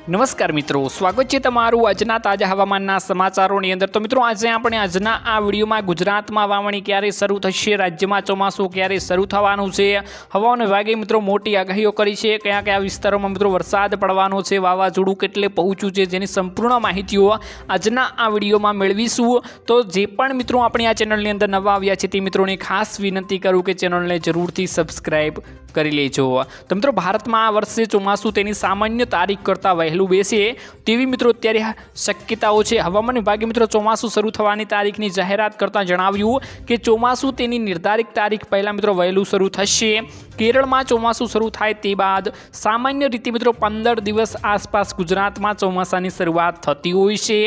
નમસ્કાર મિત્રો, સ્વાગત છે તમારું આજના તાજા હવામાનના સમાચારોની અંદર। તો મિત્રો આજે આપણે આજના આ વિડીયોમાં ગુજરાતમાં વાવણી ક્યારે શરૂ થશે, રાજ્યમાં ચોમાસું ક્યારે શરૂ થવાનું છે, હવામાન વિભાગે મિત્રો મોટી આગાહીઓ કરી છે, કયા કયા વિસ્તારોમાં મિત્રો વરસાદ પડવાનો છે, વાવાઝોડું કેટલે પહોંચ્યું છે, જેની સંપૂર્ણ માહિતીઓ આજના આ વિડીયોમાં મેળવીશું। તો જે પણ મિત્રો આપણી આ ચેનલની અંદર નવા આવ્યા છે તે મિત્રોને ખાસ વિનંતી કરું કે ચેનલને જરૂરથી સબસ્ક્રાઇબ કરી લેજો। તો મિત્રો ભારતમાં આ વર્ષે ચોમાસું તેની સામાન્ય તારીખ કરતાં વહેલું બેસે તેવી મિત્રો અત્યારે શક્યતાઓ છે। હવામાન વિભાગે મિત્રો ચોમાસું શરૂ થવાની તારીખની જાહેરાત કરતાં જણાવ્યું કે ચોમાસું તેની નિર્ધારિત તારીખ પહેલાં મિત્રો વહેલું શરૂ થશે। કેરળમાં ચોમાસું શરૂ થાય તે બાદ સામાન્ય રીતે મિત્રો 15 દિવસ આસપાસ ગુજરાતમાં ચોમાસાની શરૂઆત થતી હોય છે।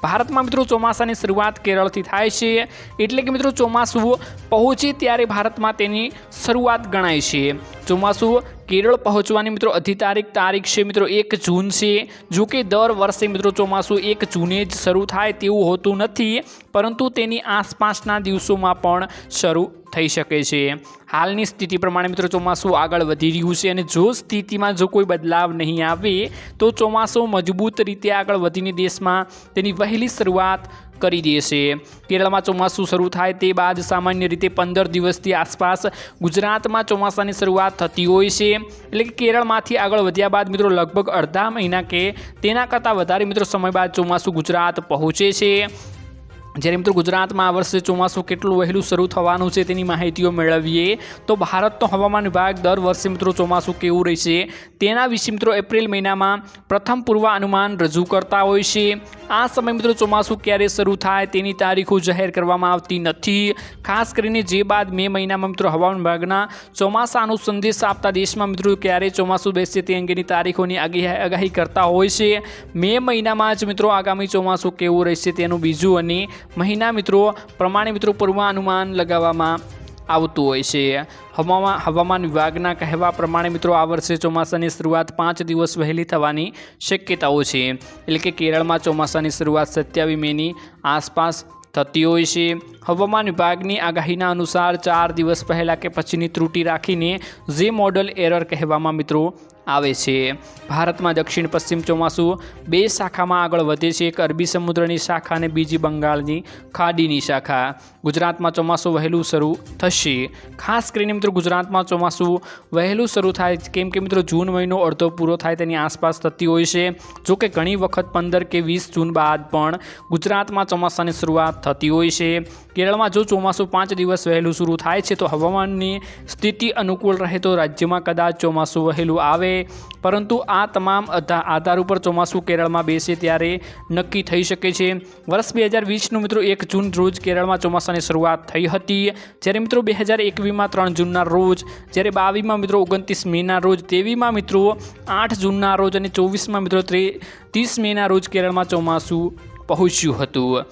ભારતમાં મિત્રો ચોમાસાની શરૂઆત કેરળથી થાય છે, એટલે કે મિત્રો ચોમાસું પહોંચે ત્યારે ભારતમાં તેની શરૂઆત ગણાય છે। ચોમાસું કેરળ પહોંચવાની મિત્રો અધિકારિક તારીખ છે મિત્રો 1 જૂન છે। જો કે દર વર્ષે મિત્રો ચોમાસું 1 જૂને જ શરૂ થાય તેવું હોતું નથી, પરંતુ તેની આસપાસના દિવસોમાં પણ શરૂ થઈ શકે છે। હાલની સ્થિતિ પ્રમાણે મિત્રો ચોમાસું આગળ વધી રહ્યું છે, અને જો સ્થિતિમાં જો કોઈ બદલાવ નહીં આવે તો ચોમાસું મજબૂત રીતે આગળ વધીને દેશમાં તેની વહેલી શરૂઆત કરી દેશે। કેરળમાં ચોમાસું શરૂ થાય તે બાદ સામાન્ય રીતે 15 દિવસથી આસપાસ ગુજરાતમાં ચોમાસાની શરૂઆત થતી હોય છે, એટલે કે કેરળમાંથી આગળ વધ્યા બાદ મિત્રો લગભગ અડધા મહિના કે તેના કરતાં વધારે મિત્રો સમય બાદ ચોમાસું ગુજરાત પહોંચે છે। જ્યારે મિત્રો ગુજરાતમાં આ વર્ષે ચોમાસું કેટલું વહેલું શરૂ થવાનું છે તેની માહિતીઓ મેળવીએ તો ભારતનો હવામાન વિભાગ દર વર્ષે મિત્રો ચોમાસું કેવું રહેશે તેના વિશે મિત્રો એપ્રિલ મહિનામાં પ્રથમ પૂર્વાનુમાન રજૂ કરતા હોય છે। આ સમય મિત્રો ચોમાસું ક્યારે શરૂ થાય તેની તારીખો જાહેર કરવામાં આવતી નથી। ખાસ કરીને જે બાદ મે મહિનામાં મિત્રો હવામાન વિભાગના ચોમાસાનો સંદેશ આપતા દેશમાં મિત્રો ક્યારે ચોમાસું બેસશે તે અંગેની તારીખોની આગાહી કરતા હોય છે। મે મહિનામાં જ મિત્રો આગામી ચોમાસું કેવું રહેશે તેનું બીજું અને મહિના મિત્રો પ્રમાણે મિત્રો પૂર્વાનુમાન લગાવવામાં આવતું હોય છે। હવામાન વિભાગના કહેવા પ્રમાણે મિત્રો આ વર્ષે ચોમાસાની શરૂઆત 5 દિવસ વહેલી થવાની શક્યતાઓ છે, એટલે કે કેરળમાં ચોમાસાની શરૂઆત 27 મેની આસપાસ થતી હોય છે। હવામાન વિભાગની આગાહીના અનુસાર 4 દિવસ પહેલાં કે પછીની ત્રુટિ રાખીને જે મોડલ એરર કહેવામાં મિત્રો આવે છે। ભારતમાં દક્ષિણ પશ્ચિમ ચોમાસું 2 શાખામાં આગળ વધે છે, એક અરબી સમુદ્રની શાખા અને બીજી બંગાળની ખાડીની શાખા। ગુજરાતમાં ચોમાસું વહેલું શરૂ થશે। ખાસ કરીને મિત્રો ગુજરાતમાં ચોમાસું વહેલું શરૂ થાય, કેમ કે મિત્રો જૂન મહિનો અડધો પૂરો થાય તેની આસપાસ થતી હોય છે। જો કે ઘણી વખત 15 કે 20 જૂન બાદ પણ ગુજરાતમાં ચોમાસાની શરૂઆત થતી હોય છે। કેરળમાં જો ચોમાસું 5 દિવસ વહેલું શરૂ થાય છે તો હવામાનની સ્થિતિ અનુકૂળ રહે તો રાજ્યમાં કદાચ ચોમાસું વહેલું આવે, પરંતુ આ તમામ આધાર ઉપર ચોમાસું કેરળમાં બેસે ત્યારે નક્કી થઈ શકે છે। વર્ષ 2020નું મિત્રો 1 જૂન રોજ કેરળમાં ચોમાસાની શરૂઆત થઈ હતી, જ્યારે મિત્રો 2021માં 3 જૂનના રોજ, જ્યારે 22માં મિત્રો 29 મેના રોજ, 23માં મિત્રો 8 જૂનના રોજ અને 24માં મિત્રો 30 મેના રોજ કેરળમાં ચોમાસું પહોંચ્યું હતું।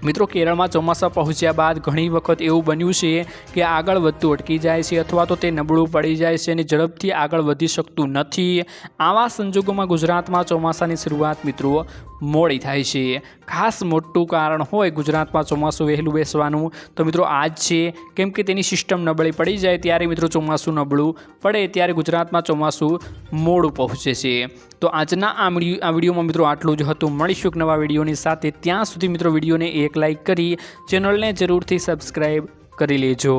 મિત્રો કેરળમાં ચોમાસા પહોંચ્યા બાદ ઘણી વખત એવું બન્યું છે કે આગળ વધતું અટકી જાય છે અથવા તો તે નબળું પડી જાય છે અને ઝડપથી આગળ વધી શકતું નથી। આવા સંજોગોમાં ગુજરાતમાં ચોમાસાની શરૂઆત મિત્રો મોડી થાય છે। ખાસ મોટું કારણ હોય ગુજરાતમાં ચોમાસું વહેલું બેસવાનું તો મિત્રો આ જ છે, કેમ કે તેની સિસ્ટમ નબળી પડી જાય ત્યારે મિત્રો ચોમાસું નબળું પડે ત્યારે ગુજરાતમાં ચોમાસું મોડું પહોંચે છે। તો આજના આ વિડીયોમાં મિત્રો આટલું જ હતું। મળીશું એક નવા વિડીયોની સાથે, ત્યાં સુધી મિત્રો વિડીયોને એક લાઇક કરી ચેનલને જરૂરથી સબસ્ક્રાઈબ કરી લેજો।